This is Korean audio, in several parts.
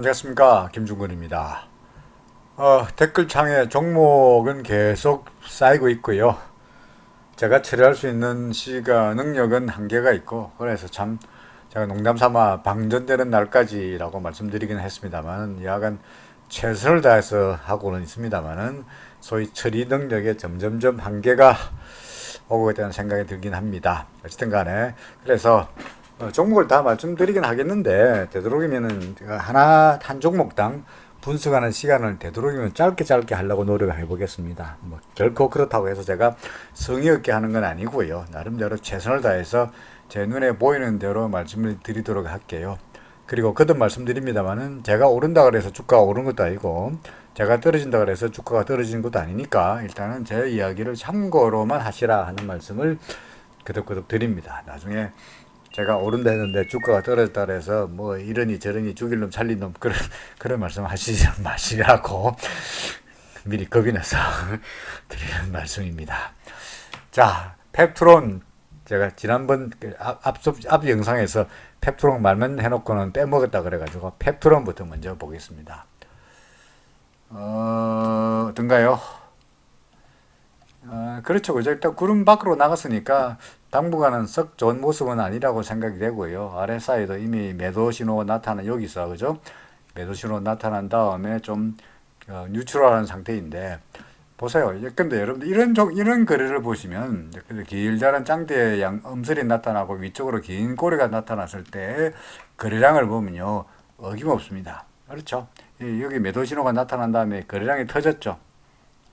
안녕하십니까, 김중근입니다. 댓글창에 종목은 계속 쌓이고 있고요. 제가 처리할 수 있는 시간 능력은 한계가 있고, 그래서 참 제가 농담삼아 방전되는 날까지라고 말씀드리긴 했습니다만, 여하간 최선을 다해서 하고는 있습니다만은 소위 처리 능력에 점점점 한계가 오고 있다는 생각이 들긴 합니다. 어쨌든 간에 그래서 종목을 다 말씀드리긴 하겠는데, 되도록이면은 한 종목당 분석하는 시간을 되도록이면 짧게 하려고 노력을 해보겠습니다. 뭐 결코 그렇다고 해서 제가 성의 없게 하는 건 아니고요. 나름대로 최선을 다해서 제 눈에 보이는 대로 말씀을 드리도록 할게요. 그리고 거듭 말씀드립니다만은, 제가 오른다 그래서 주가가 오른 것도 아니고, 제가 떨어진다 그래서 주가가 떨어지는 것도 아니니까, 일단은 제 이야기를 참고로만 하시라 하는 말씀을 거듭 드립니다. 나중에 제가 오른다 했는데 주가가 떨어졌다 그래서 뭐 이러니 저러니 죽일 놈 살린 놈 그런 말씀 하시지 마시라고 미리 겁이 나서 드리는 말씀입니다. 자, 펩트론, 제가 지난번 앞 영상에서 펩트론 말만 해놓고는 빼먹었다 그래가지고 펩트론부터 먼저 보겠습니다. 어떤가요? 그렇죠. 그죠. 일단 구름 밖으로 나갔으니까 당분간은 썩 좋은 모습은 아니라고 생각이 되고요. RSI도 이미 매도 신호가 나타난, 여기서, 그죠? 매도 신호 나타난 다음에 좀 뉴트럴한 상태인데, 보세요. 근데 여러분들 이런 거래를 보시면, 길다란 짱대 음슬이 나타나고 위쪽으로 긴 꼬리가 나타났을 때 거래량을 보면요, 어김없습니다. 그렇죠? 여기 매도 신호가 나타난 다음에 거래량이 터졌죠.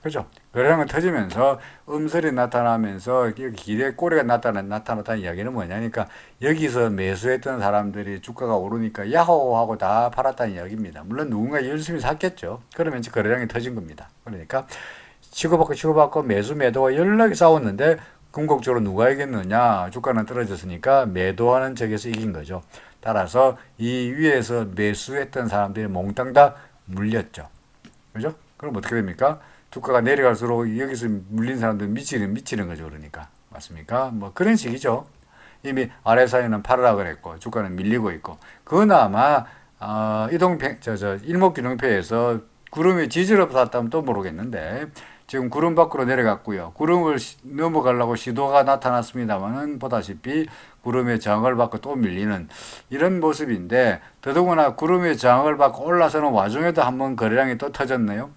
그죠? 거래량이 터지면서 음설이 나타나면서 여기 길의 꼬리가 나타났다는 이야기는 뭐냐니까, 여기서 매수했던 사람들이 주가가 오르니까 야호 하고 다 팔았다는 이야기입니다. 물론 누군가 열심히 샀겠죠. 그러면 거래량이 터진 겁니다. 그러니까 치고받고 매수 매도가 연락이 싸웠는데, 궁극적으로 누가 이겼느냐? 주가는 떨어졌으니까 매도하는 쪽에서 이긴 거죠. 따라서 이 위에서 매수했던 사람들이 몽땅 다 물렸죠. 그죠? 그럼 어떻게 됩니까? 주가가 내려갈수록 여기서 물린 사람들 미치는 거죠. 그러니까. 맞습니까? 뭐 그런 식이죠. 이미 RSI는 팔으라 그랬고, 주가는 밀리고 있고. 그나마, 일목균형표에서 구름이 지지를 받았다면 또 모르겠는데, 지금 구름 밖으로 내려갔고요. 구름을 넘어가려고 시도가 나타났습니다만은, 보다시피 구름의 저항을 받고 또 밀리는 이런 모습인데, 더더구나 구름의 저항을 받고 올라서는 와중에도 한번 거래량이 또 터졌네요.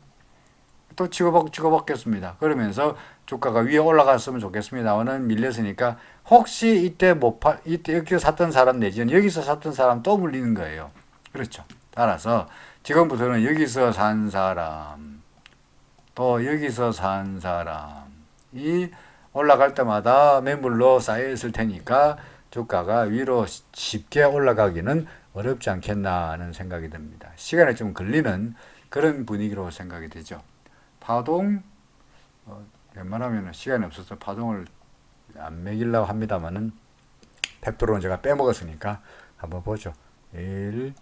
또 치고받겠습니다. 그러면서 주가가 위에 올라갔으면 좋겠습니다만은 밀렸으니까, 혹시 이때 여기서 샀던 사람 내지는 여기서 샀던 사람 또 물리는 거예요. 그렇죠. 따라서 지금부터는 여기서 산 사람, 또 여기서 산 사람이 올라갈 때마다 매물로 쌓여 있을 테니까 주가가 위로 쉽게 올라가기는 어렵지 않겠나 하는 생각이 듭니다. 시간이 좀 걸리는 그런 분위기로 생각이 되죠. 파동, 웬만하면 시간이 없어서 파동을 안 매기려고 합니다만은, 팩토로는 제가 빼먹었으니까 한번 보죠. 1,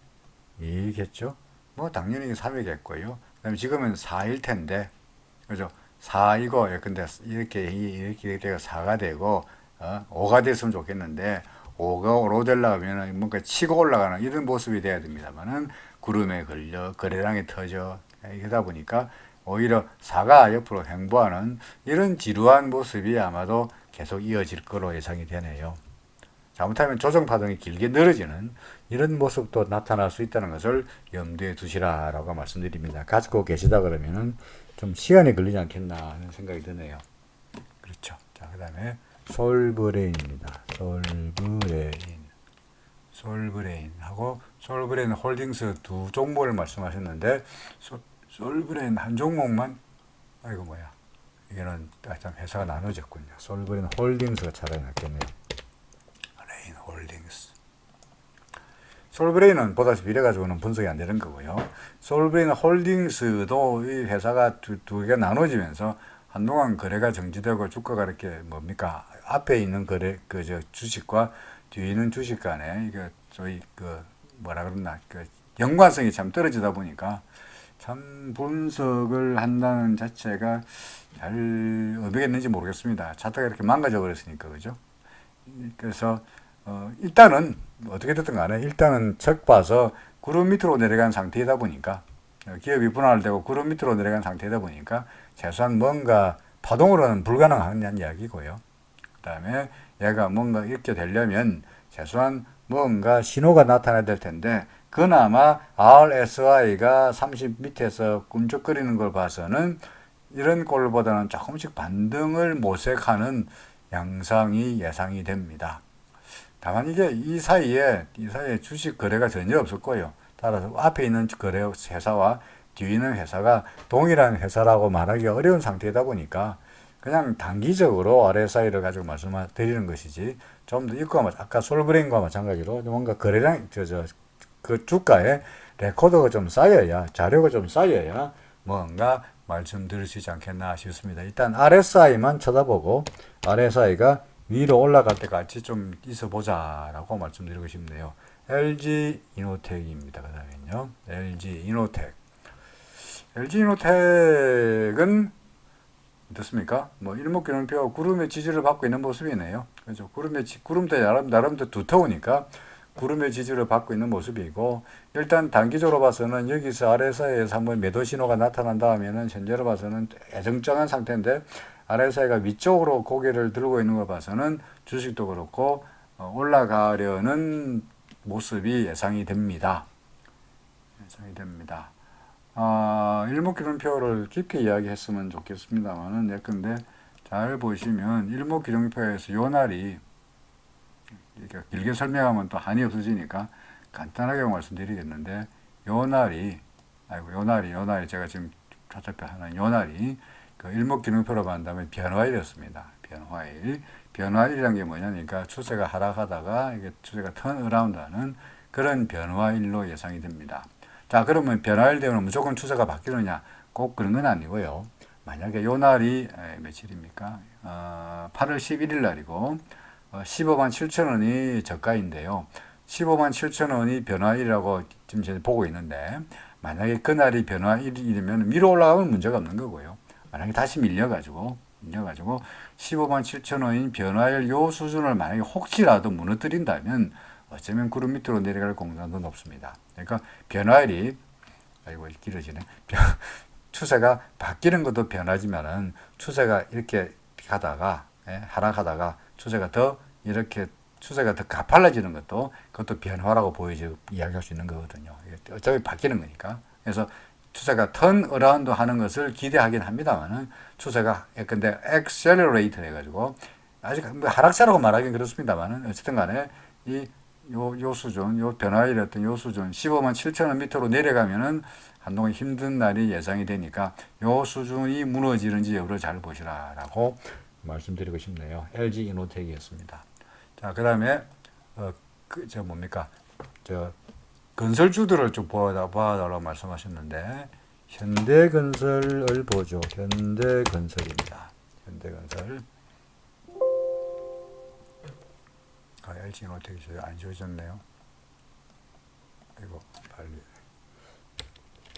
2겠죠? 뭐 당연히 3이겠고요. 그다음에 지금은 4일 텐데, 그죠? 4이고, 근데 이렇게 4가 되고, 5가 됐으면 좋겠는데, 5가 5로 되려면 뭔가 치고 올라가는 이런 모습이 돼야 됩니다만은, 구름에 걸려, 거래량이 터져, 이러다 보니까 오히려 4가 옆으로 횡보하는 이런 지루한 모습이 아마도 계속 이어질 거로 예상이 되네요. 잘못하면 조정파동이 길게 늘어지는 이런 모습도 나타날 수 있다는 것을 염두에 두시라라고 말씀드립니다. 가지고 계시다 그러면은 좀 시간이 걸리지 않겠나 하는 생각이 드네요. 그렇죠. 자, 그 다음에 솔브레인입니다. 솔브레인하고 솔브레인 홀딩스 두 종목을 말씀하셨는데, 솔브레인 한 종목만, 아이고 뭐야, 이게는 참 회사가 나눠졌군요. 솔브레인 홀딩스가 차라리 낫겠네요. 레인 홀딩스. 솔브레인은 보다시피 이래가지고는 분석이 안 되는 거고요. 솔브레인 홀딩스도 이 회사가 두 개가 나눠지면서 한동안 거래가 정지되고 주가가 이렇게 뭡니까, 앞에 있는 주식과 뒤에 있는 주식 간에 이게 저희 뭐라 그러나 연관성이 참 떨어지다 보니까 참 분석을 한다는 자체가 잘 어떻겠는지 모르겠습니다. 차트가 이렇게 망가져 버렸으니까, 그죠? 그래서 일단은 어떻게 됐든 간에 일단은 적 봐서 구름 밑으로 내려간 상태이다 보니까 기업이 분할되고 구름 밑으로 내려간 상태이다 보니까 최소한 뭔가 파동으로는 불가능한 이야기고요. 그 다음에 얘가 뭔가 이렇게 되려면 최소한 뭔가 신호가 나타나야 될 텐데 그나마 RSI가 30 밑에서 꿈쩍거리는 걸 봐서는 이런 꼴보다는 조금씩 반등을 모색하는 양상이 예상이 됩니다. 다만 이게 이 사이에 주식 거래가 전혀 없을 거예요. 따라서 앞에 있는 거래 회사와 뒤에 있는 회사가 동일한 회사라고 말하기 어려운 상태이다 보니까 그냥 단기적으로 RSI를 가지고 말씀드리는 것이지 좀 더 이거와 아까 솔브레인과 마찬가지로 뭔가 거래량 그 주가에 레코드가 좀 쌓여야 자료가 좀 쌓여야 뭔가 말씀드릴 수 있지 않겠나 싶습니다. 일단 RSI만 쳐다보고 RSI가 위로 올라갈 때까지 좀 있어 보자라고 말씀드리고 싶네요. LG 이노텍입니다. 그 다음에요. LG 이노텍. LG 이노텍은 어떻습니까? 뭐 일목균형표 구름의 지지를 받고 있는 모습이네요. 그렇죠. 구름도 나름대로 두터우니까 구름의 지지를 받고 있는 모습이고 일단 단기적으로 봐서는 여기서 RSI에서 한번 매도 신호가 나타난다 하면은 현재로 봐서는 애정쩡한 상태인데 RSI가 위쪽으로 고개를 들고 있는 걸 봐서는 주식도 그렇고 올라가려는 모습이 예상이 됩니다. 예상이 됩니다. 일목균형표를 깊게 이야기했으면 좋겠습니다만은 예컨대 잘 보시면 일목균형표에서 요 날이 이렇게 길게 설명하면 또 한이 없어지니까 간단하게 말씀드리겠는데 요 날이 제가 지금 좌측표 하는 요 날이 그 일목균형표로 한다면 변화일이었습니다. 변화일이란 게 뭐냐니까 추세가 하락하다가 이게 추세가 턴어라운드하는 그런 변화일로 예상이 됩니다. 자, 그러면 변화일 되면 무조건 추세가 바뀌느냐? 꼭 그런 건 아니고요. 만약에 요 날이 며칠입니까? 8월 11일 날이고 15만 7천 원이 저가인데요. 15만 7천 원이 변화일이라고 지금 제가 보고 있는데 만약에 그날이 변화일이면 위로 올라가면 문제가 없는 거고요. 만약에 다시 밀려가지고 15만 7천 원인 변화일 요 수준을 만약에 혹시라도 무너뜨린다면 어쩌면 구름 밑으로 내려갈 공산도 높습니다. 그러니까 변화일이 길어지네. 추세가 바뀌는 것도 변하지만은 추세가 이렇게 가다가 하락하다가 추세가 더 가팔라지는 그것도 변화라고 이야기할 수 있는 거거든요. 어차피 바뀌는 거니까. 그래서 추세가 턴 어라운드 하는 것을 기대하긴 합니다만은 추세가 근데 accelerate 해가지고 아직 하락세라고 말하긴 그렇습니다만은 어쨌든 간에 요 수준, 요 변화일이었던 요 수준 15만 7천 원 밑으로 내려가면은 한동안 힘든 날이 예상이 되니까 요 수준이 무너지는지 여부를 잘 보시라라고 말씀드리고 싶네요. LG 이노텍이었습니다. 자, 그다음에 건설주들을 좀 봐달라고 말씀하셨는데 현대건설을 보죠. 현대건설입니다. 현대건설. LG 이노텍이 안 지워졌네요. 이거 빨리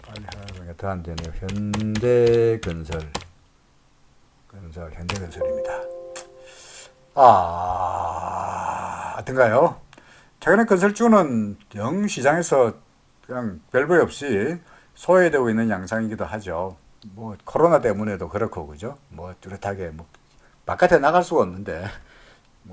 하는 더 안 되네요. 현대건설입니다. 어떤가요? 최근에 건설주는 영 시장에서 그냥 별거 없이 소외되고 있는 양상이기도 하죠. 뭐 코로나 때문에도 그렇고 그죠? 뭐 뚜렷하게 바깥에 나갈 수가 없는데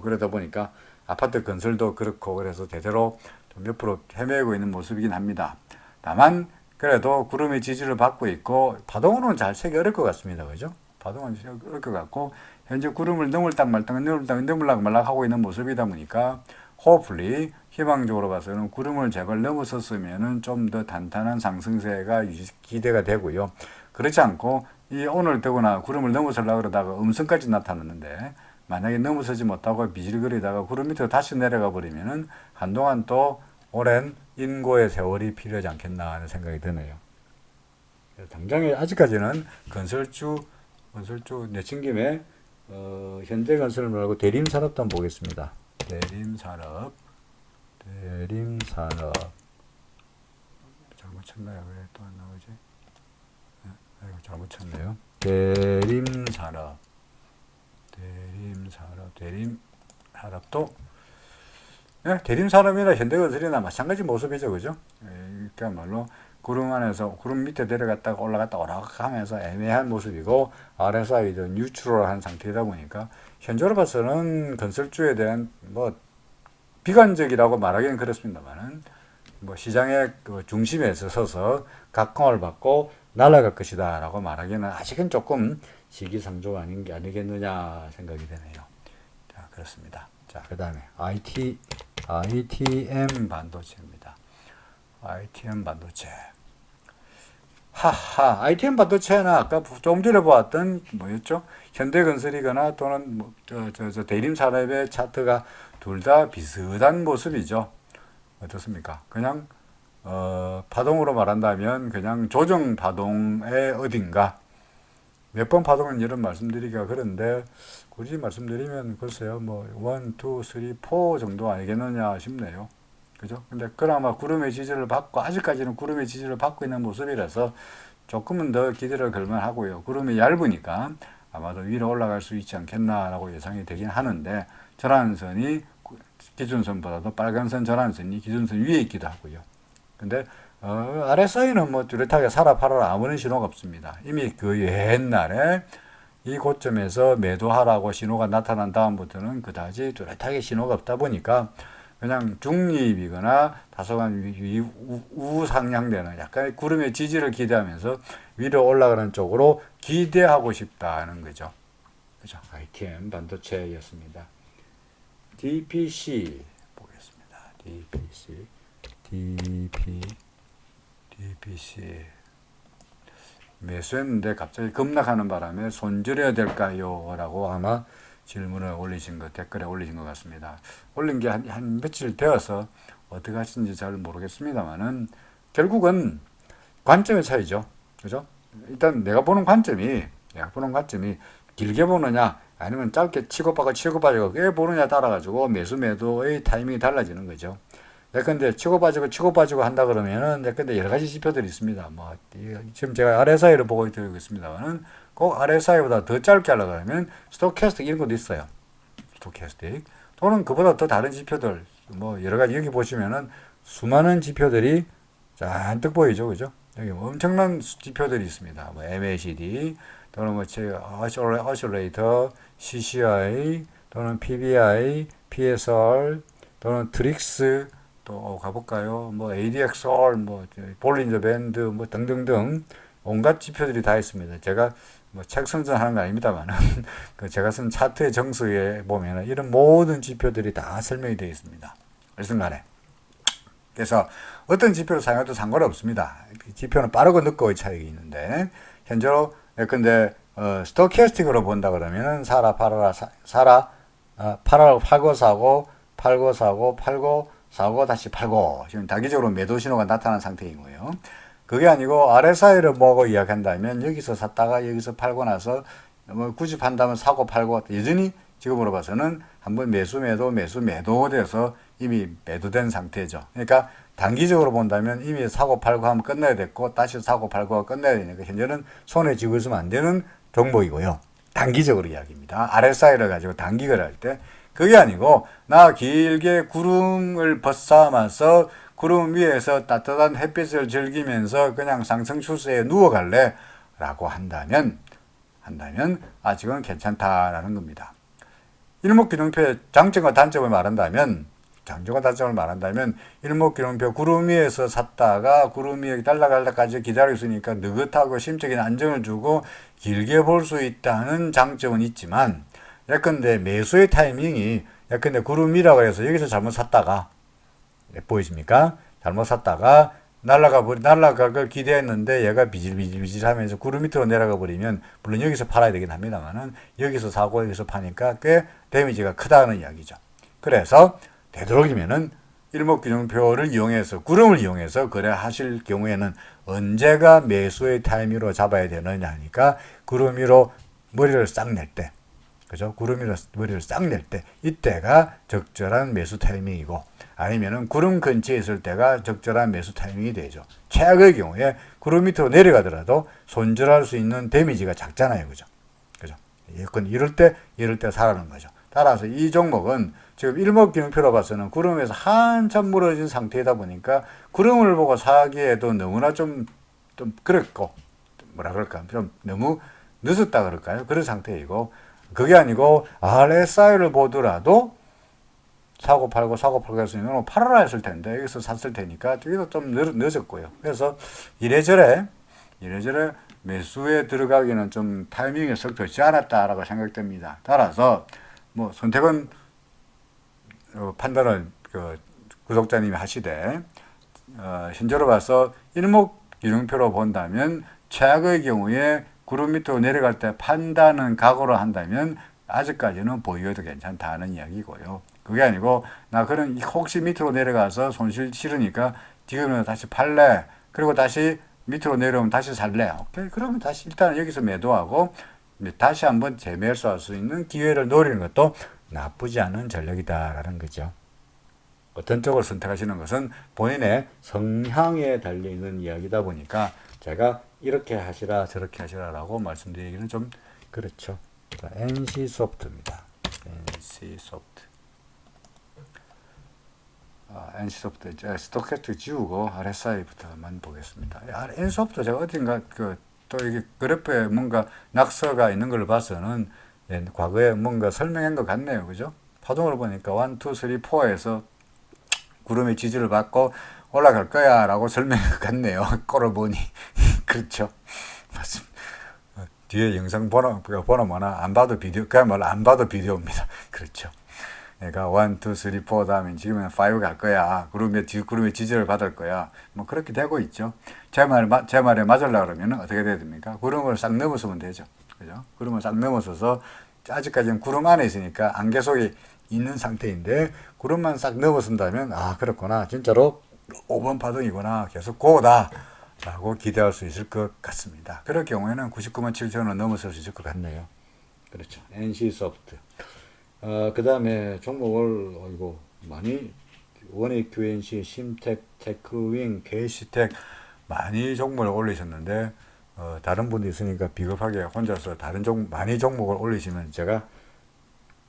그러다 보니까 아파트 건설도 그렇고 그래서 대대로 좀 옆으로 헤매고 있는 모습이긴 합니다. 다만 그래도 구름의 지지를 받고 있고 파동으로는 잘 세기 어려울 것 같습니다. 그죠? 파동은 어려울 것 같고 현재 구름을 넘을락 말락 하고 있는 모습이다 보니까 hopefully 희망적으로 봐서는 구름을 제발 넘어섰으면은 좀 더 단단한 상승세가 기대가 되고요. 그렇지 않고 오늘 되거나 구름을 넘어서려고 그러다가 음성까지 나타났는데 만약에 넘어서지 못하고 비질거리다가 구름 밑으로 다시 내려가 버리면은 한동안 또 오랜 인고의 세월이 필요하지 않겠나 하는 생각이 드네요. 당장에 아직까지는 건설주 내친 김에 현대건설 말고 대림산업도 한번 보겠습니다. 대림산업 잘못 쳤나요? 왜 또 안 나오지? 잘못 쳤네요. 대림산업도 예, 대림산업이나 현대건설이나 마찬가지 모습이죠, 그죠? 예, 그야말로 구름 안에서 구름 밑에 내려갔다가 올라갔다 오락하면서 애매한 모습이고 RSI도 뉴트럴한 상태이다 보니까 현재로 봐서는 건설주에 대한 뭐 비관적이라고 말하기는 그렇습니다만은 뭐 시장의 그 중심에서 서서 각광을 받고 날아갈 것이다라고 말하기는 아직은 조금 시기상조가 아닌 게 아니겠느냐 생각이 되네요. 자, 그렇습니다. 자, 그다음에 ITM 반도체입니다. ITM 반도체. 하하, ITM 반도체는 아까 좀 전에 보았던 뭐였죠? 현대건설이거나 또는 뭐 대림산업의 차트가 둘 다 비슷한 모습이죠. 어떻습니까? 그냥 파동으로 말한다면 그냥 조정 파동의 어딘가 몇 번 파동은 이런 말씀드리기가 그런데 굳이 말씀드리면 글쎄요 뭐 1, 2, 3, 4 정도 아니겠느냐 싶네요. 그죠? 근데 그나마 구름의 지지를 받고 아직까지는 구름의 지지를 받고 있는 모습이라서 조금은 더 기대를 걸만 하고요. 구름이 얇으니까 아마도 위로 올라갈 수 있지 않겠나라고 예상이 되긴 하는데 전환선이 기준선보다도 빨간선 전환선이 기준선 위에 있기도 하고요. 근데 RSI는 뭐 뚜렷하게 사라 팔아라 아무런 신호가 없습니다. 이미 그 옛날에 이 고점에서 매도하라고 신호가 나타난 다음부터는 그다지 뚜렷하게 신호가 없다 보니까 그냥 중립이거나 다소간 우상향되는 약간의 구름의 지지를 기대하면서 위로 올라가는 쪽으로 기대하고 싶다는 거죠. 그죠? ITM 반도체였습니다. DPC 보겠습니다. DPC 매수했는데 갑자기 급락하는 바람에 손절해야 될까요? 라고 아마 질문을 댓글에 올리신 것 같습니다. 올린 게 한 며칠 되어서 어떻게 하시는지 잘 모르겠습니다만은 결국은 관점의 차이죠. 그죠? 일단 내가 보는 관점이 길게 보느냐 아니면 짧게 치고 빠지고 꽤 보느냐 따라가지고 매도의 타이밍이 달라지는 거죠. 예컨대 치고 빠지고 한다 그러면은 예컨대 여러 가지 지표들이 있습니다. 뭐 지금 제가 RSI를 보고 드리고 있습니다만은 꼭 RSI보다 더 짧게 하려고 하면 스토캐스틱 이런 것도 있어요. 스토캐스틱 또는 그보다 더 다른 지표들 뭐 여러 가지 여기 보시면은 수많은 지표들이 잔뜩 보이죠, 그죠? 여기 엄청난 지표들이 있습니다. 뭐 MACD 또는 뭐 어슐레이터, CCI 또는 PBI, PSR 또는 트릭스 또 가볼까요? 뭐 ADXR, 뭐 볼린저 밴드, 뭐 등등등 온갖 지표들이 다 있습니다. 제가 뭐 책 선전하는 거 아닙니다만은 그 제가 쓴 차트의 정수에 보면은 이런 모든 지표들이 다 설명이 되어 있습니다. 일순간에. 그래서 어떤 지표를 사용해도 상관없습니다. 지표는 빠르고 늦고의 차이가 있는데 현재로 예컨대 스토캐스틱으로 본다 그러면은 팔고 사고 다시 팔고 지금 단기적으로 매도 신호가 나타난 상태이고요. 그게 아니고 RSI를 보고 이야기한다면 여기서 샀다가 여기서 팔고 나서 뭐 굳이 판다면 사고 팔고 여전히 지금으로 봐서는 한번 매도 돼서 이미 매도된 상태죠. 그러니까 단기적으로 본다면 이미 사고 팔고 하면 끝나야 됐고 다시 사고 팔고 끝나야 되니까 현재는 손에 쥐고 있으면 안 되는 종목이고요. 단기적으로 이야기입니다. RSI를 가지고 단기를 할 때 그게 아니고 나 길게 구름을 벗삼아서 구름 위에서 따뜻한 햇빛을 즐기면서 그냥 상승 추세에 누워갈래 라고 한다면 아직은 괜찮다라는 겁니다. 일목균형표의 장점과 단점을 말한다면 일목균형표 구름 위에서 샀다가 구름 위에 날아갈 때까지 기다리고 있으니까 느긋하고 심적인 안정을 주고 길게 볼 수 있다는 장점은 있지만 예컨대 매수의 타이밍이 예컨대 구름 위라고 해서 여기서 잘못 샀다가 보이십니까? 잘못 샀다가 날아가걸 기대했는데 얘가 비질비질하면서 구름 밑으로 내려가 버리면 물론 여기서 팔아야 되긴 합니다만은 여기서 사고 여기서 파니까 꽤 데미지가 크다는 이야기죠. 그래서 되도록이면은 일목균형표를 이용해서 구름을 이용해서 거래하실 경우에는 언제가 매수의 타이밍으로 잡아야 되느냐 하니까 구름 위로 머리를 싹 낼 때, 그죠? 구름 위로 머리를 싹 낼 때 이때가 적절한 매수 타이밍이고 아니면은 구름 근처에 있을 때가 적절한 매수 타이밍이 되죠. 최악의 경우에 구름 밑으로 내려가더라도 손절할 수 있는 데미지가 작잖아요, 그죠? 그죠? 이럴 때 사라는 거죠. 따라서 이 종목은 지금 일목균형표로 봐서는 구름에서 한참 무너진 상태이다 보니까 구름을 보고 사기에도 너무나 좀 그랬고, 뭐라 그럴까, 좀 너무 늦었다 그럴까요? 그런 상태이고, 그게 아니고 RSI를 보더라도 사고 팔고 했으면 팔아라 했을 텐데 여기서 샀을 테니까 여기도 좀 늦었고요. 그래서 이래저래 매수에 들어가기는 좀 타이밍이 썩 좋지 않았다라고 생각됩니다. 따라서 뭐 선택은 판단을 구독자님이 하시되 현재로 봐서 일목균형표로 본다면 최악의 경우에 구름 밑으로 내려갈 때 판단은 각오로 한다면 아직까지는 보유해도 괜찮다는 이야기고요. 그게 아니고 나 그런 혹시 밑으로 내려가서 손실 치르니까 지금은 다시 팔래. 그리고 다시 밑으로 내려오면 다시 살래. 오케이. 그러면 다시 일단 여기서 매도하고 다시 한번 재매수할 수 있는 기회를 노리는 것도 나쁘지 않은 전략이다라는 거죠. 어떤 쪽을 선택하시는 것은 본인의 성향에 달려있는 이야기다 보니까 제가 이렇게 하시라 저렇게 하시라라고 말씀드리기는 좀 그렇죠. 자, NC소프트입니다. NC소프트. NC소프트 스토캐스틱 지우고 RSI부터만 보겠습니다. NC소프트 제가 어딘가 또 이게 그래프에 뭔가 낙서가 있는 걸 봐서는 과거에 뭔가 설명한 것 같네요. 그죠? 파동을 보니까 1, 2, 3, 4에서 구름의 지지를 받고 올라갈 거야 라고 설명한 것 같네요. 꼴을 보니. 그렇죠. 맞습니다. 뒤에 영상 보나마나 안 봐도 비디오, 그야말로 안 봐도 비디오입니다. 그렇죠. 내가 1, 2, 3, 4 다음에 지금은 5 갈 거야. 구름의 지지를 받을 거야. 뭐 그렇게 되고 있죠. 제 말에 맞으려고 그러면 어떻게 돼야 됩니까? 구름을 싹 넘어서면 되죠. 그죠? 구름을 싹 넘어서서 아직까지는 구름 안에 있으니까 안개 속에 있는 상태인데 구름만 싹 넘어선다면 그렇구나. 진짜로 5번 파동이구나. 계속 고다. 라고 기대할 수 있을 것 같습니다. 그럴 경우에는 99만 7천원 넘어설 수 있을 것 같네요. 그렇죠. NC소프트. 그 다음에 종목을, 많이, 원익 QNC, 심텍, 테크윙, KC텍, 많이 종목을 올리셨는데, 다른 분이 있으니까 비겁하게 혼자서 많이 종목을 올리시면 제가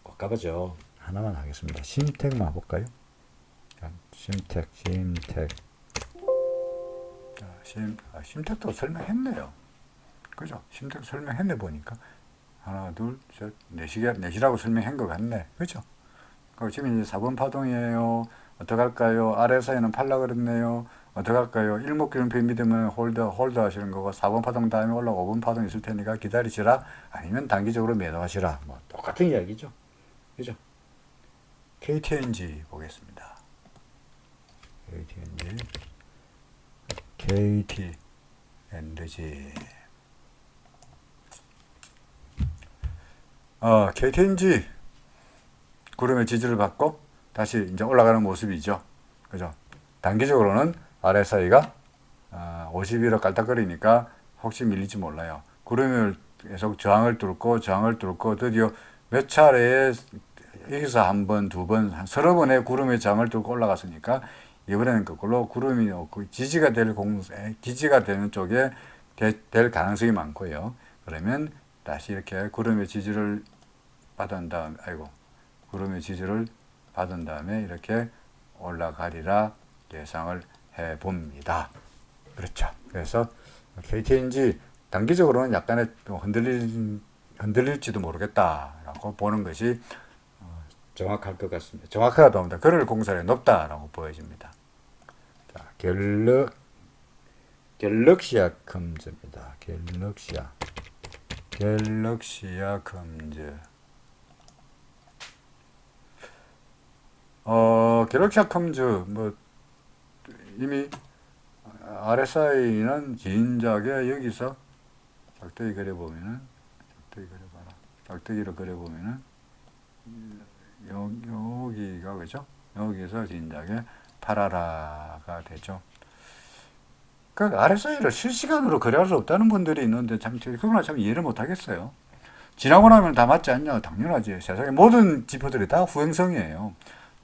꼴까봐죠. 하나만 하겠습니다. 심텍만 볼까요? 심텍. 심텍도 설명했네요. 그죠? 심텍 설명했네 보니까. 하나, 둘, 셋, 넷이라고 설명한 것 같네. 그죠? 지금 이제 4번 파동이에요. 어떡할까요? RSI는 팔라 그랬네요. 어떡할까요? 일목균형표 믿으면 홀드 하시는 거고, 4번 파동 다음에 올라오고 5번 파동 있을 테니까 기다리시라. 아니면 단기적으로 매도하시라. 뭐, 똑같은 이야기죠. 그죠? KTNG 보겠습니다. KTNG. KTNG 구름의 지지를 받고 다시 이제 올라가는 모습이죠. 그죠? 단기적으로는 RSI가 50일을 깔딱거리니까 혹시 밀릴지 몰라요. 구름을 계속 저항을 뚫고 드디어 몇 차례에 여기서 한 번, 두 번, 한 서너 번의 구름의 저항을 뚫고 올라갔으니까 이번에는 거꾸로 구름이 지지가 되는 쪽에 될 가능성이 많고요. 그러면 다시 이렇게 구름의 지지를 받은 다음에 이렇게 올라가리라 예상을 해 봅니다. 그렇죠. 그래서 KTNG 단기적으로는 약간의 흔들릴지도 모르겠다라고 보는 것이 정확할 것 같습니다. 정확하다 보다 그럴 공산이 높다라고 보여집니다. 자, 갤럭시아 컴즈입니다. 갤럭시아 컴즈. 갤럭시아 컴즈 뭐 이미 RSI는 진작에 여기서 작대기 그려보면은 작대기로 그려보면은 여기가 그죠? 여기서 진작에 팔아라가 되죠. 그 RSI를 실시간으로 거래할 수 없다는 분들이 있는데 그건 참 이해를 못 하겠어요. 지나고 나면 다 맞지 않냐? 당연하지. 세상의 모든 지표들이 다 후행성이에요.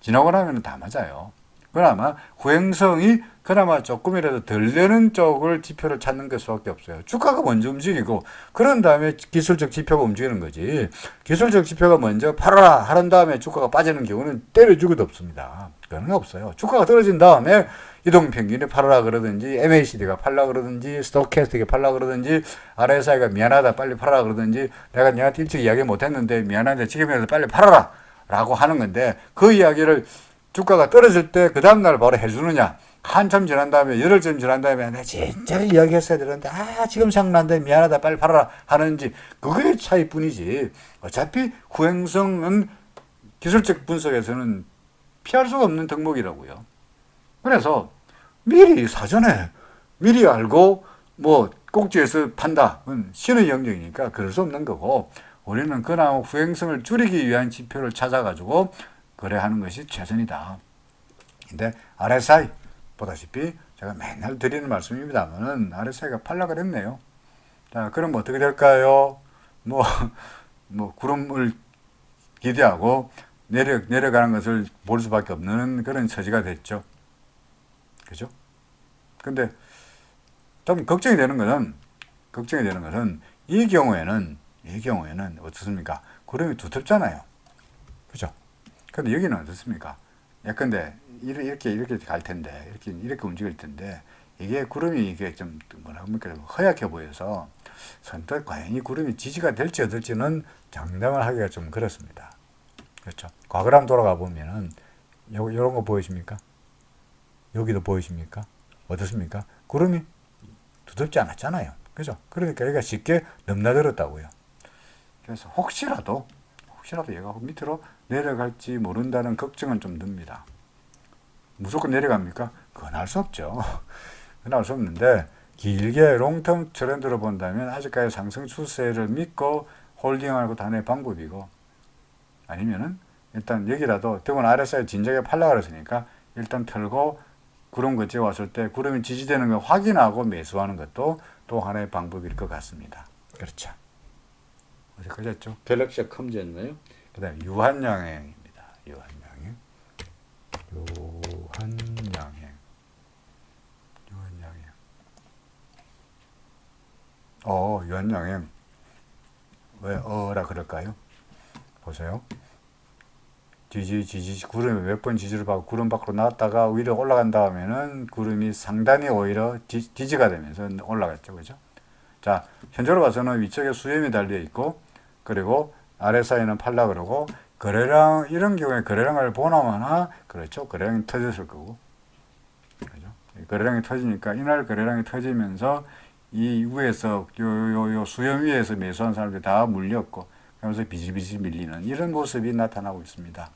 지나고 나면 다 맞아요. 그나마 후행성이 그나마 조금이라도 덜 되는 쪽을 지표를 찾는 것 수밖에 없어요. 주가가 먼저 움직이고 그런 다음에 기술적 지표가 움직이는 거지. 기술적 지표가 먼저 팔아라 하는 다음에 주가가 빠지는 경우는 때려주기도 없습니다. 그런 거 없어요. 주가가 떨어진 다음에 이동평균이 팔아라 그러든지 MACD가 팔라 그러든지 스토캐스틱이 팔라 그러든지 RSI가 미안하다 빨리 팔아라 그러든지 내가 니한테 일찍 이야기 못했는데 미안한데 지금이라도 빨리 팔아라 라고 하는 건데 그 이야기를 주가가 떨어질 때 그 다음날 바로 해주느냐 한참 지난 다음에 열흘쯤 지난 다음에 내가 진짜 이야기했어야 되는데 지금 생각난데 미안하다 빨리 팔아라 하는지 그게 차이뿐이지 어차피 후행성은 기술적 분석에서는 피할 수가 없는 덕목이라고요. 그래서 미리 사전에 미리 알고 뭐 꼭지에서 판다는 신의 영역이니까 그럴 수 없는 거고 우리는 그나마 후행성을 줄이기 위한 지표를 찾아가지고 거래하는 것이 최선이다. 근데 RSI 보다시피 제가 맨날 드리는 말씀입니다만은 RSI가 팔라 그랬네요. 자, 그럼 어떻게 될까요? 뭐 구름을 기대하고 내려가는 것을 볼 수밖에 없는 그런 처지가 됐죠. 그죠? 근데 좀 걱정이 되는 것은 이 경우에는 어떻습니까? 구름이 두텁잖아요. 그죠? 근데 여기는 어떻습니까? 예컨대 이렇게 갈 텐데 이렇게 움직일 텐데 이게 구름이 이게 좀 뭐라 합니까? 허약해 보여서 선뜻 과연 이 구름이 지지가 될지 어떨지는 장담을 하기가 좀 그렇습니다. 그렇죠? 과거로 한번 돌아가 보면은 이런 거 보이십니까? 여기도 보이십니까? 어떻습니까? 구름이 두텁지 않았잖아요. 그죠? 그러니까 얘가 쉽게 넘나들었다고요. 그래서 혹시라도 얘가 밑으로 내려갈지 모른다는 걱정은 좀 듭니다. 무조건 내려갑니까? 그건 알 수 없죠. 그건 알 수 없는데 길게 롱텀 트렌드로 본다면 아직까지 상승 추세를 믿고 홀딩하고 다니는 방법이고 아니면은 일단 여기라도 더구나 RSI 진작에 팔라 그랬으니까 일단 털고 구름 거치에 왔을 때 구름이 지지되는 걸 확인하고 매수하는 것도 또 하나의 방법일 것 같습니다. 그렇죠. 어디까지 했죠? 갤럭시가 컴지였나요? 그 다음에 유한양행입니다. 유한양행. 유한양행. 왜 어라 그럴까요? 보세요. 구름이 몇 번 지지를 받고 구름 밖으로 나왔다가 위로 올라간 다음에는 구름이 상단이 오히려 디지가 되면서 올라갔죠. 그죠? 자, 현재로 봐서는 위쪽에 수렴이 달려 있고, 그리고 RSI는 팔라 그러고, 거래량, 이런 경우에 거래량을 보나마나, 그렇죠. 거래량이 터졌을 거고. 그죠? 거래량이 터지니까, 이날 거래량이 터지면서, 이 위에서, 요 수렴 위에서 매수한 사람들이 다 물렸고, 그러면서 비실비실 밀리는 이런 모습이 나타나고 있습니다.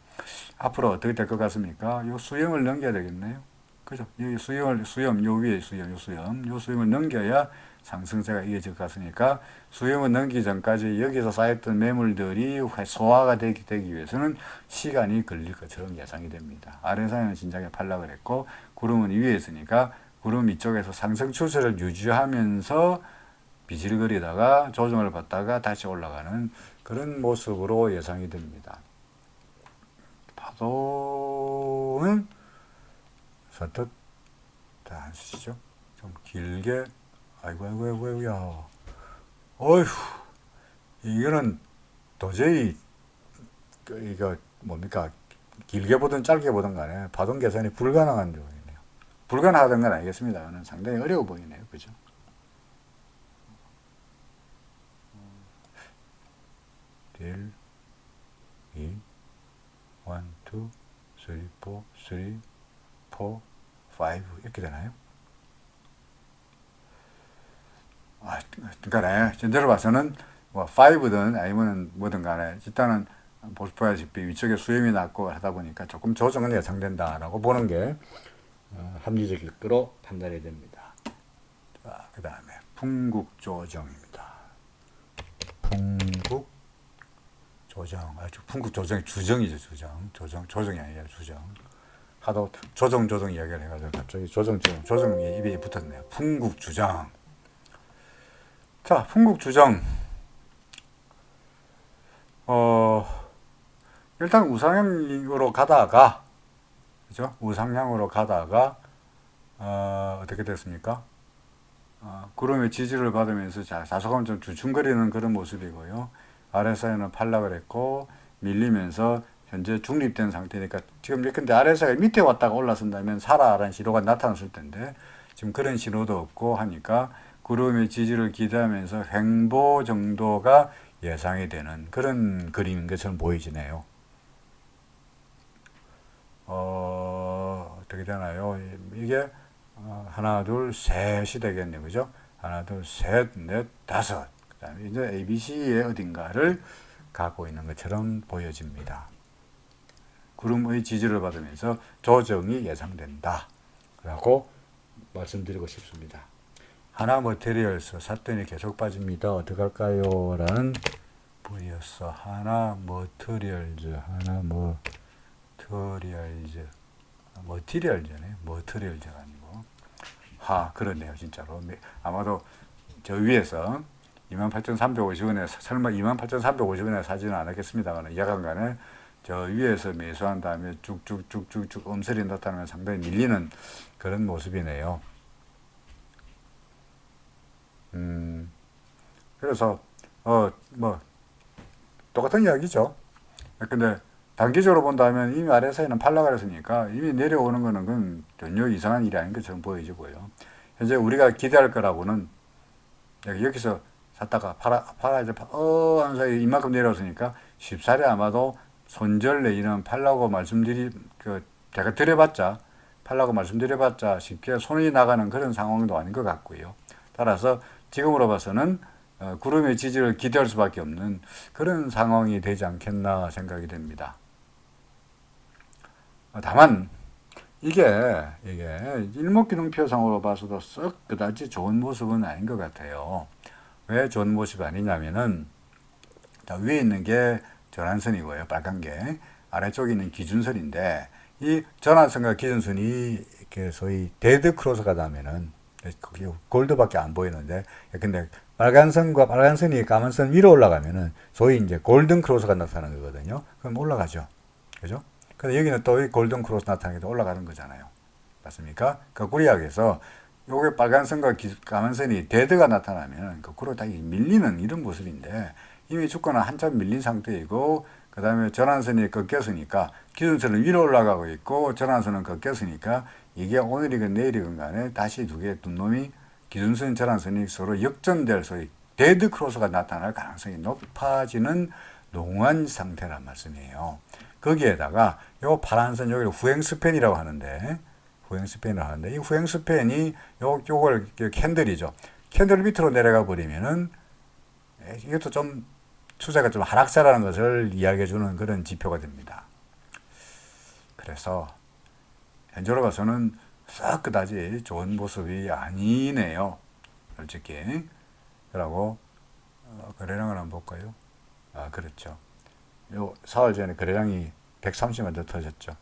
앞으로 어떻게 될 것 같습니까? 요 수렴을 넘겨야 되겠네요. 그죠? 요 위에 요 수렴을 넘겨야 상승세가 이어질 것 같으니까 수렴을 넘기기 전까지 여기서 쌓였던 매물들이 소화가 되기 위해서는 시간이 걸릴 것처럼 예상이 됩니다. RSI는 진작에 팔라 그랬고 구름은 위에 있으니까 구름 이쪽에서 상승 추세를 유지하면서 비실거리다가 조정을 받다가 다시 올라가는 그런 모습으로 예상이 됩니다. 파도는 선뜻 안 쓰시죠? 좀 길게 아이고야 어휴 이거는 도저히 이거 뭡니까 길게 보든 짧게 보든 간에 파동 계산이 불가능한 조항이네요. 불가능하던 건 알겠습니다만 상당히 어려워 보이네요. 그죠? 1, 2, 1, 2, 3, 4, 3, 4, 5 이렇게 되나요? 그러니까 현재로 봐서는 뭐 5든 아니면 뭐든 간에 일단은 보시다시피 위쪽에 수렴이 낮고 하다 보니까 조금 조정은 예상된다라고 보는 게 합리적일 거로 판단이 됩니다. 자, 그 다음에 풍국 조정입니다. 풍국 조정, 풍국 조정이 주정이죠, 조정이 아니라 주정. 하도 조정 이야기를 해가지고 갑자기 조정이 입에 붙었네요. 풍국 주정. 자, 풍국 주정. 일단 우상향으로 가다가 그죠? 우상향으로 가다가 어떻게 됐습니까? 구름의 지지를 받으면서 자석은 좀 주춤거리는 그런 모습이고요. RSI는 팔락을 했고 밀리면서 현재 중립된 상태니까 지금 근데 RSI가 밑에 왔다가 올라선다면 살아라는 신호가 나타났을 텐데 지금 그런 신호도 없고 하니까 구름의 지지를 기대하면서 횡보 정도가 예상이 되는 그런 그림인 것처럼 보이지네요. 어떻게 되나요? 이게 하나, 둘, 셋이 되겠네요. 그죠? 하나, 둘, 셋, 넷, 다섯. 그 다음에 이제 ABC의 어딘가를 갖고 있는 것처럼 보여집니다. 구름의 지지를 받으면서 조정이 예상된다. 라고 말씀드리고 싶습니다. 하나 머테리얼스 샀더니 계속 빠집니다. 어떡할까요? 라는 부이었어. 하나 머테리얼즈, 하나 머테리얼즈, 머티리얼즈네. 머테리얼즈가 아니고. 그렇네요, 진짜로. 아마도 저 위에서 28,350원에 설마 28,350원에 사지는 않았겠습니다만 여간간에 저 위에서 매수한 다음에 쭉쭉쭉쭉쭉 음설이 나타나면 상당히 밀리는 그런 모습이네요. 그래서 뭐 똑같은 이야기죠. 근데 단기적으로 본다면 이미 RSI는 팔락을 했으니까 이미 내려오는 거는 그건 전혀 이상한 일이 아닌 것처럼 보여지고요. 현재 우리가 기대할 거라고는 여기서 샀다가 팔아 이제 하는 사이 이만큼 내려왔으니까 쉽사리 아마도 손절 내지는 팔라고 제가 팔라고 말씀드려봤자 쉽게 손이 나가는 그런 상황도 아닌 것 같고요. 따라서 지금으로 봐서는 구름의 지지를 기대할 수밖에 없는 그런 상황이 되지 않겠나 생각이 됩니다. 다만 이게 일목균형표상으로 봐서도 썩 그다지 좋은 모습은 아닌 것 같아요. 왜 좋은 모습이 아니냐면은 위에 있는 게 전환선이고요. 빨간 게 아래쪽에 있는 기준선인데 이 전환선과 기준선이 이렇게 소위 데드 크로스가 나면은 골드밖에 안 보이는데 근데 빨간 선과 빨간 선이 까만 선 위로 올라가면은 소위 이제 골든 크로스가 나타나는 거거든요. 그럼 올라가죠. 그죠? 근데 여기는 또 이 골든 크로스 나타나게 올라가는 거잖아요. 맞습니까? 거꾸로 이야기해서 요게 빨간 선과 까만 선이 데드가 나타나면 거꾸로 다 밀리는 이런 모습인데 이미 주가는 한참 밀린 상태이고 그 다음에 전환선이 꺾였으니까 기준선은 위로 올라가고 있고 전환선은 꺾였으니까 이게 오늘이건 내일이건 간에 다시 두 놈이 기준선 전환선이 서로 역전될 소위 데드 크로스가 나타날 가능성이 높아지는 농후한 상태란 말씀이에요. 거기에다가 요 파란선 여기를 후행스팬이라고 하는데 이 후행스팬이 요걸 캔들이죠. 캔들 밑으로 내려가 버리면은 이것도 좀 추세가 좀 하락세라는 것을 이야기해 주는 그런 지표가 됩니다. 그래서 현재로 봐서는 썩 그다지 좋은 모습이 아니네요. 솔직히. 그러고 거래량을 한번 볼까요? 그렇죠. 요 사흘 전에 거래량이 130만 더 터졌죠.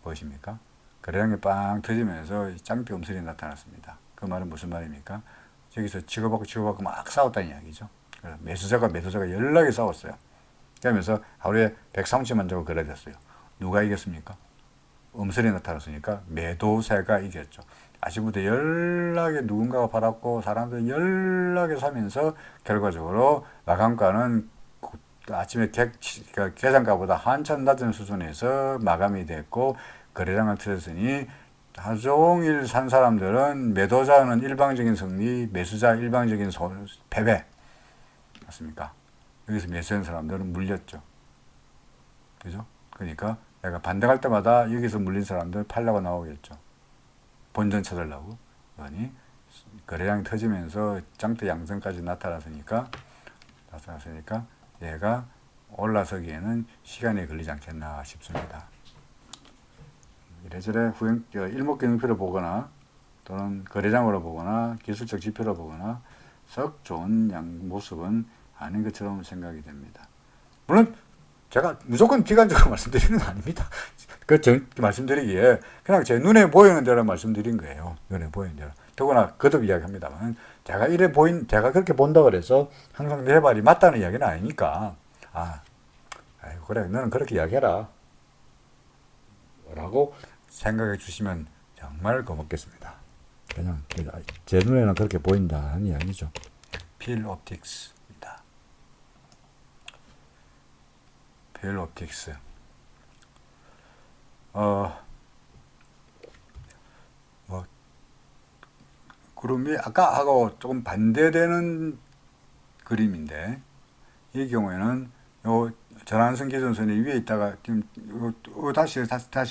보이십니까? 거래량이 빵 터지면서 짱피 음설이 나타났습니다. 그 말은 무슨 말입니까? 저기서 치고받고 막 싸웠다는 이야기죠. 매수자가 연락이 싸웠어요. 그러면서 하루에 130만 정도 거래됐어요. 누가 이겼습니까? 음설이 나타났으니까 매도세가 이겼죠. 아침부터 연락에 누군가가 받았고 사람들이 연락에 사면서 결과적으로 마감가는 아침에 계산가보다 한참 낮은 수준에서 마감이 됐고 거래량을 틀었으니 하루 종일 산 사람들은 매도자는 일방적인 승리, 매수자 일방적인 패배. 맞습니까? 여기서 매수한 사람들은 물렸죠. 그죠? 그러니까 내가 반등할 때마다 여기서 물린 사람들 팔려고 나오겠죠. 본전 찾으려고. 그러니 거래량이 터지면서 장대 양성까지 나타났으니까 얘가 올라서기에는 시간이 걸리지 않겠나 싶습니다. 이래저래 일목균형표를 보거나 또는 거래량으로 보거나 기술적 지표로 보거나 썩 좋은 모습은 아닌 것처럼 생각이 됩니다. 물론 제가 무조건 비관적으로 말씀드리는 건 아닙니다. 말씀드리기에 그냥 제 눈에 보이는 대로 말씀드린 거예요. 눈에 보이는 대로. 더구나 거듭 이야기합니다만 제가 그렇게 본다고 그래서 항상 내 말이 맞다는 이야기는 아니니까 그래 너는 그렇게 이야기해라 라고 생각해 주시면 정말 고맙겠습니다. 그냥 제 눈에는 그렇게 보인다는 이야기죠. 필옵틱스입니다. 필옵틱스. 구름이 아까하고 조금 반대되는 그림인데, 이 경우에는 요 전환선 기준선이 위에 있다가 지금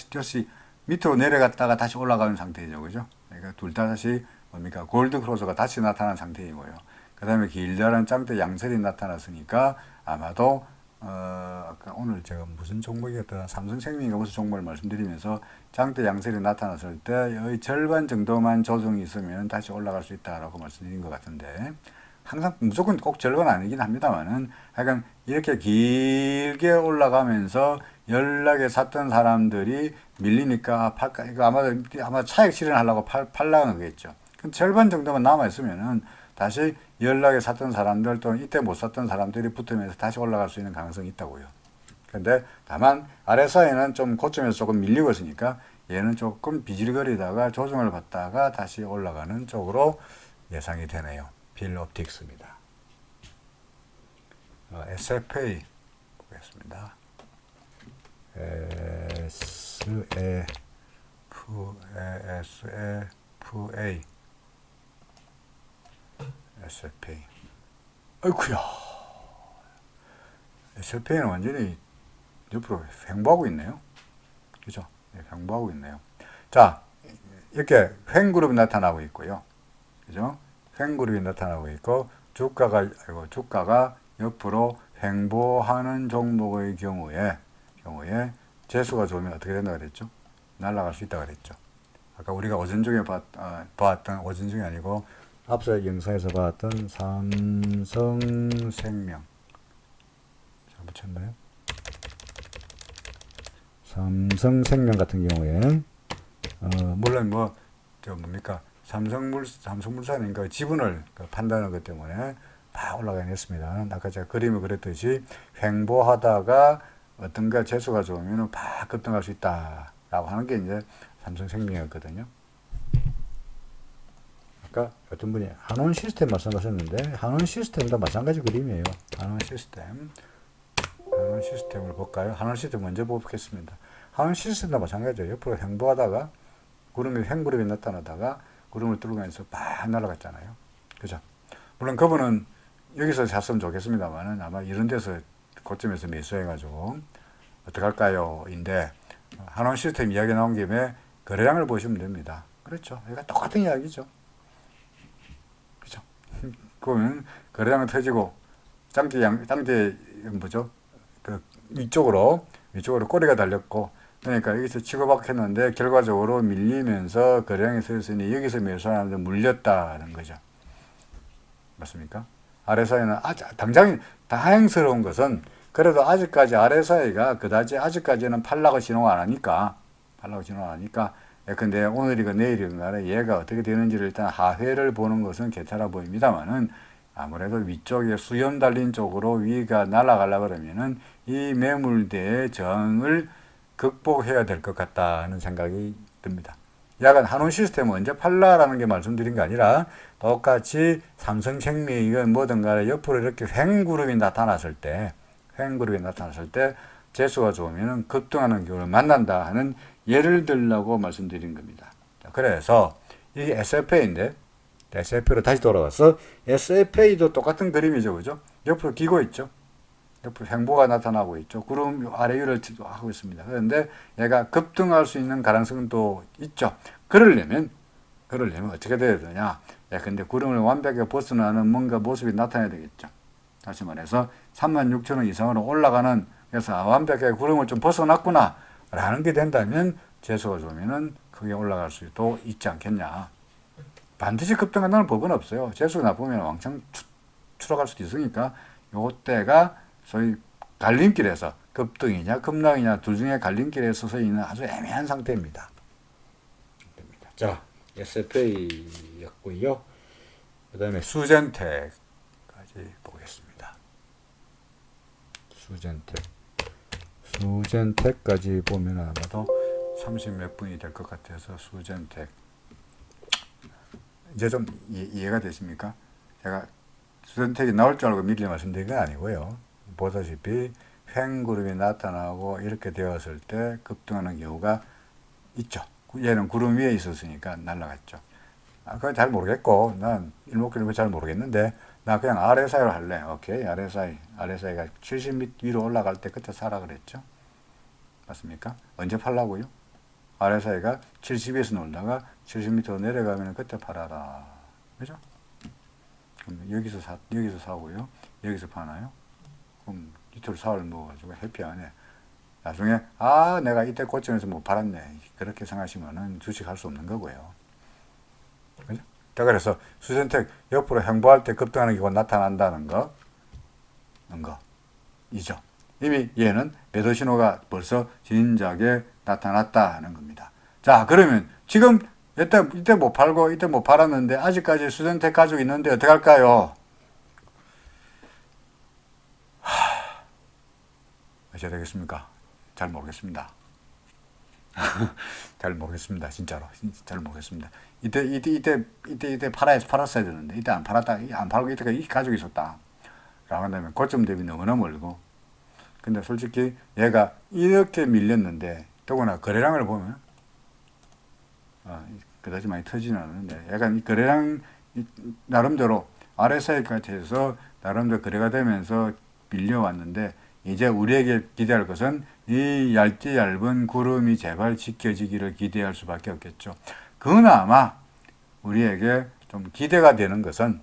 다시 밑으로 내려갔다가 다시 올라가는 상태죠, 그죠? 그러니까 둘 다 다시 뭡니까 골드 크로스가 다시 나타난 상태이고요. 그 다음에 길다란 짱대 양설이 나타났으니까 아마도 아까 오늘 제가 무슨 종목이었더라, 삼성생명인가 무슨 종목을 말씀드리면서 짱대 양설이 나타났을 때의 절반 정도만 조정이 있으면 다시 올라갈 수 있다라고 말씀드린 것 같은데, 항상 무조건 꼭 절반 아니긴 합니다만은 하여간 이렇게 길게 올라가면서 연락에 샀던 사람들이 밀리니까 팔까, 이거 아마 차익 실현하려고 팔라는 거겠죠. 그럼 절반 정도만 남아 있으면은 다시 연락에 샀던 사람들 또는 이때 못 샀던 사람들이 붙으면서 다시 올라갈 수 있는 가능성이 있다고요. 근데 다만 RSI는 좀 고점에서 조금 밀리고 있으니까 얘는 조금 비질거리다가 조정을 받다가 다시 올라가는 쪽으로 예상이 되네요. 필옵틱스입니다. SFA 보겠습니다. SFA. 아이쿠야. SFA는 완전히 옆으로 횡보하고 있네요. 그죠? 네, 횡보하고 있네요. 자, 이렇게 횡그룹이 나타나고 있고요. 그죠? 횡그룹이 나타나고 있고, 주가가 옆으로 횡보하는 종목의 경우에 재수가 좋으면 어떻게 된다고 그랬죠? 날아갈 수 있다고 그랬죠. 아까 우리가 오전 중에 봤던, 오전 중이 아니고, 앞서 영상에서 봤던 삼성생명. 잘 붙였나요? 삼성생명 같은 경우에, 물론 삼성물산인가 지분을 판단하는 것 때문에 다 올라가긴 했습니다. 아까 제가 그림을 그렸듯이 횡보하다가 어떤가 재수가 좋으면 팍 급등할 수 있다라고 하는 게 이제 삼성생명이었거든요. 아까 어떤 분이 한원 시스템 말씀하셨는데, 한원 시스템도 마찬가지 그림이에요. 한원 시스템을 볼까요? 한원 시스템 먼저 보겠습니다. 한원 시스템도 마찬가지예요. 옆으로 횡보하다가 횡그룹이 나타나다가 구름을 뚫으면서 팍 날아갔잖아요. 그죠? 물론 그분은 여기서 샀으면 좋겠습니다만은 아마 이런 데서 고점에서 매수해가지고 어떡할까요? 인데, 한원 시스템 이야기 나온 김에 거래량을 보시면 됩니다. 그렇죠? 이거 똑같은 이야기죠. 그죠? 그러면 거래량은 터지고 짱대 뭐죠? 위쪽으로 꼬리가 달렸고, 그러니까 여기서 치고받혔는데 결과적으로 밀리면서 거래량이 서있으니 여기서 매수하는데 물렸다는 거죠. 맞습니까? RSI는 당장 다행스러운 것은 그래도 아직까지 RSI가 그다지 아직까지는 팔라고 진호가 안 하니까 근데 오늘이건 내일이건 간에 얘가 어떻게 되는지를 일단 하회를 보는 것은 괜찮아 보입니다만은 아무래도 위쪽에 수렴 달린 쪽으로 위가 날아가려고 그러면은 이 매물대의 저항을 극복해야 될 것 같다는 생각이 듭니다. 약간 한원 시스템은 언제 팔라라는 게 말씀드린 게 아니라 똑같이 삼성생명이건 뭐든 간에 옆으로 이렇게 횡그룹이 나타났을 때 재수가 좋으면 급등하는 경우를 만난다 하는 예를 들라고 말씀드린 겁니다. 그래서 이게 SFA인데, SFA로 다시 돌아와서 SFA도 똑같은 그림이죠. 그죠? 옆으로 기고 있죠. 옆으로 횡보가 나타나고 있죠. 구름 아래 위를 하고 있습니다. 그런데 얘가 급등할 수 있는 가능성은 또 있죠. 그러려면 어떻게 돼야 되냐? 근데 구름을 완벽하게 벗어나는 뭔가 모습이 나타나야 되겠죠. 다시 말해서 36,000원 이상으로 올라가는, 그래서 완벽하게 구름을 좀 벗어났구나 라는 게 된다면 재수가 좋으면은 크게 올라갈 수도 있지 않겠냐. 반드시 급등한다는 법은 없어요. 재수가 나쁘면 왕창 추락할 수도 있으니까 요때가 소위 갈림길에서 급등이냐 급락이냐 둘 중에 갈림길에 서서 있는 아주 애매한 상태입니다. 자, SFA였고요. 그 다음에 수젠텍까지 보겠습니다. 수젠텍까지 보면 아마도 30 몇 분이 될 것 같아서 수전택 이제 좀 이해가 되십니까? 제가 수전택이 나올 줄 알고 미리 말씀드린 건 아니고요. 보다시피 횡구름이 나타나고 이렇게 되었을 때 급등하는 경우가 있죠. 얘는 구름 위에 있었으니까 날아갔죠. 그건 잘 모르겠고 난 일목균을 잘 모르겠는데 나 그냥 RSI로 할래. 오케이. RSI가 70m 위로 올라갈 때 그때 사라 그랬죠. 맞습니까? 언제 팔라고요? RSI가 70에서 놀다가 70m 내려가면 그때 팔아라. 그죠? 그럼 여기서 사고요. 여기서 파나요? 그럼 이틀 사흘 먹어가지고 해피하네. 나중에 내가 이때 고점에서 못 팔았네. 그렇게 생각하시면은 주식 할 수 없는 거고요. 그죠? 그래서 수선택 옆으로 행보할 때 급등하는 경우가 나타난다는 이죠. 이미 얘는 매도 신호가 벌써 진작에 나타났다는 겁니다. 자, 그러면 지금 이때 못 팔고 이때 못 팔았는데 아직까지 수선택 가지고 있는데 어떻게 할까요? 어떻게 되겠습니까? 잘 모르겠습니다. 잘 모르겠습니다. 진짜로. 잘 모르겠습니다. 이때 팔았어야 되는데, 이때 안 팔고 이때가 가지고 있었다. 라고 한다면 고점 대비 너무나 멀고. 근데 솔직히 얘가 이렇게 밀렸는데, 더구나 거래량을 보면, 그다지 많이 터지는 않는데, 약간 이 거래량, 나름대로 RSI까지 해서 나름대로 거래가 되면서 밀려왔는데, 이제 우리에게 기대할 것은 이 얇은 구름이 제발 지켜지기를 기대할 수밖에 없겠죠. 그나마 우리에게 좀 기대가 되는 것은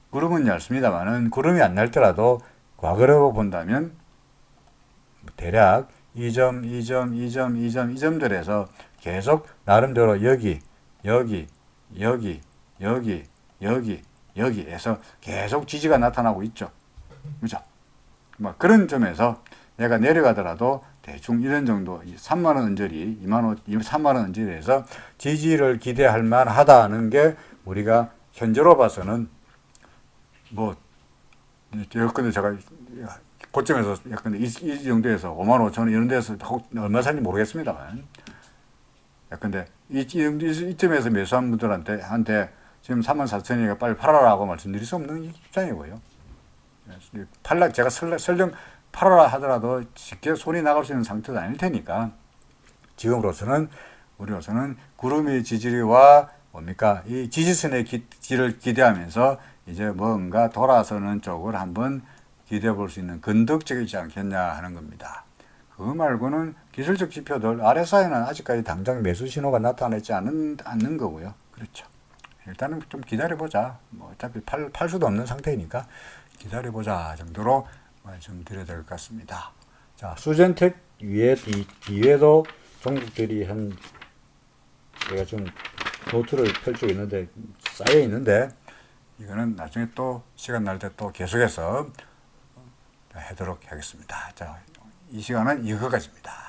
구름은 얇습니다만은 구름이 안 날더라도 과거로 본다면 대략 이 점들에서 계속 나름대로 여기에서 계속 지지가 나타나고 있죠. 그죠? 뭐 그런 점에서 내가 내려가더라도 대충 이런 정도 3만원 언저리 3만원 언저리에서 지지를 기대할 만하다는 게 우리가 현재로 봐서는 뭐 예컨대 제가 고점에서 예컨대 이 정도에서 5만 5천 원 이런 데서 얼마 산지 모르겠습니다만 예컨대 이점에서 매수한 분들한테 지금 3만 4천이니까 빨리 팔아라고 말씀드릴 수 없는 입장이고요. 제가 설령 팔아라 하더라도 쉽게 손이 나갈 수 있는 상태도 아닐 테니까 우리로서는 구름의 지지와 뭡니까 이 지지선의 지지를 기대하면서 이제 뭔가 돌아서는 쪽을 한번 기대해 볼 수 있는 건덕적이지 않겠냐 하는 겁니다. 그거 말고는 기술적 지표들 RSI는 아직까지 당장 매수 신호가 나타나지 않는 거고요. 그렇죠. 일단은 좀 기다려보자. 뭐 어차피 팔 수도 없는 상태이니까 기다려보자 정도로 말씀드려야 될 것 같습니다. 자, 수전택 뒤에도 종목들이 제가 좀 노트를 펼치고 있는데 쌓여 있는데 이거는 나중에 또 시간 날 때 또 계속해서 하도록 하겠습니다. 자, 이 시간은 이거까지입니다.